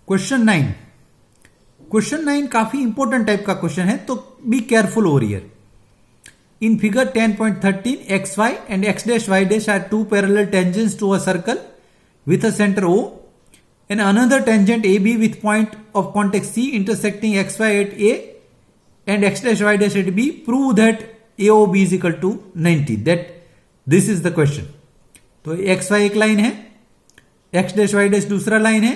Question 9 काफी important type का question है, तो be careful over here. In figure 10.13, xy and x dash y dash are two parallel tangents to a circle with a center O and another tangent AB with point of contact C intersecting xy at A and x dash y dash at B. Prove that AOB is equal to 90. That this is the question. तो xy एक line है, x dash y dash दूसरा line है,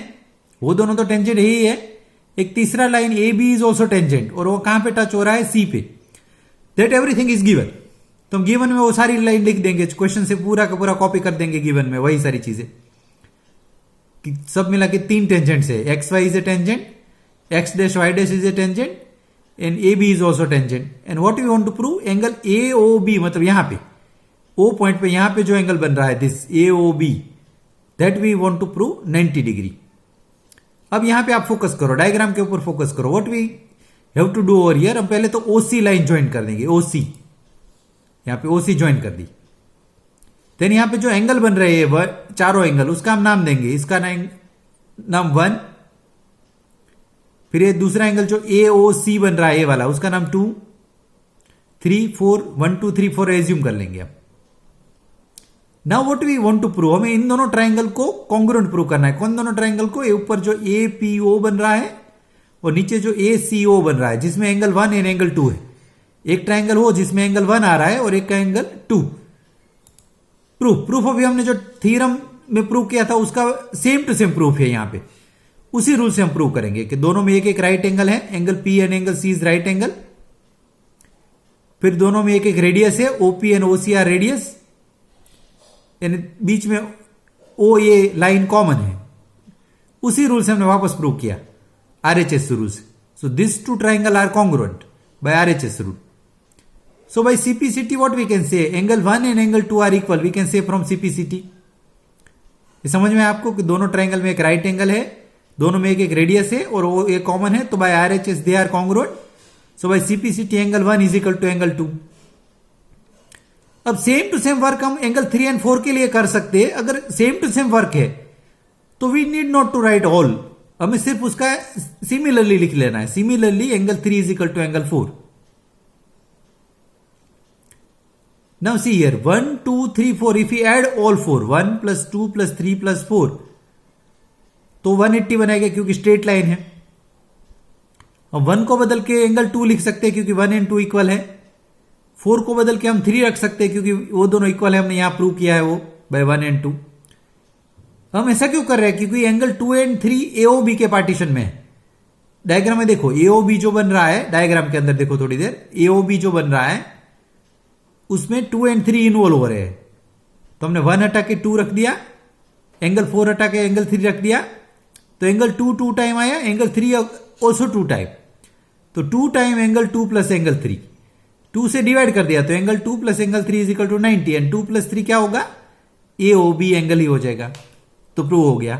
वो दोनों तो tangent ही है. एक तीसरा line AB is also tangent और वो कहां पे टच हो रहा है? C पे. That everything is given. तो हम गिवन में वो सारी लाइन लिख देंगे, क्वेश्चन से पूरा का पूरा कॉपी कर देंगे गिवन में वही सारी चीजें कि सब मिला के 3 टेंजेंट है. X Y is a tangent, X dash Y dash is a tangent and A B is also tangent. And what we want to prove, angle A O B, मतलब यहां पे ओ पॉइंट पे यहां पे जो angle बन रहा है this A O B, that we want to prove 90 degree. अब यहां पे आप फोकस करो, डायग्राम के ऊपर फोकस करो. What we have to do over here, हम पहले तो ओसी लाइन ज्वाइन कर देंगे. ओसी, यहां पे ओसी ज्वाइन कर दी. देन यहां पे जो एंगल बन रहे हैं चारों एंगल, उसका हम नाम देंगे. इसका नाम 1. फिर ये दूसरा एंगल जो ए ओ सी बन रहा है ये वाला, उसका नाम 2, 3, 4, 1 2 3 4 एज्यूम कर लेंगे. अब now what we want to prove, हमें इन दोनों ट्राइंगल को कॉन्ग्रुएंट प्रूव करना है. कौन दोनों ट्राइंगल को? ये ऊपर जो ए पी ओ बन रहा है और नीचे जो ए सी ओ बन रहा है, जिसमें एंगल 1 एंड एंगल 2 है. एक ट्राइंगल हो जिसमें एंगल 1 आ रहा है और एक का एंगल 2. प्रूफ अभी हमने जो थ्योरम में प्रूव किया था उसका सेम टू सेम प्रूफ है. यहां पे उसी रूल से हम प्रूव करेंगे कि दोनों में एक एक राइट एंगल है, angle P and angle C is right angle. फिर दोनों में एक एक रेडियस है, OP and OC are radius, यानी बीच में ओ ए लाइन कॉमन है. उसी रूल से हमने वापस प्रूव किया RHS रूल से. So this two triangle are congruent by RHS rule. So by CPCT what we can say, angle 1 and angle 2 are equal, we can say from CPCT. ये समझ में आपको कि दोनों ट्राइंगल में एक राइट एंगल है, दोनों में एक एक रेडियस है और वो एक कॉमन है, तो by RHS they are congruent. So by CPCT angle 1 is equal to angle 2. अब सेम टू सेम वर्क हम एंगल 3 एंड 4 के लिए कर सकते हैं. अगर सेम टू सेम वर्क है तो we need not to write all, हमें सिर्फ उसका सिमिलरली लिख लेना है. Similarly angle 3 is equal to angle 4. Now see here 1 2 3 4, if you add all 4, 1 plus 2 plus 3 plus 4, तो 180 बनाएगा क्योंकि स्ट्रेट लाइन है. अब 1 को बदल के एंगल 2 लिख सकते हैं क्योंकि 1 एंड 2 इक्वल है. 4 को बदल के हम 3 रख सकते हैं क्योंकि वो दोनों इक्वल है, हमने यहां प्रूव किया है वो बाय 1 एंड 2. हम ऐसा क्यों कर रहे हैं? क्योंकि एंगल 2 एंड 3 एओबी के पार्टीशन में है. डायग्राम में देखो एओबी जो बन रहा है, डायग्राम के अंदर देखो थोड़ी देर, एओबी जो बन रहा है उसमें 2 एंड 3 इन्वॉल्व हो रहे हैं. तो हमने 1 हटा के 2 रख दिया, एंगल 4 हटा के एंगल 3 रख दिया, तो एंगल 2 2 टाइम आया, एंगल 3 ऑल्सो 2 टाइम. तो 2 टाइम एंगल 2 प्लस एंगल 3, 2 से डिवाइड कर दिया तो angle 2 plus angle 3 is equal to 90 and 2 plus 3 क्या होगा? एओबी एंगल ही हो जाएगा. तो प्रूव हो गया.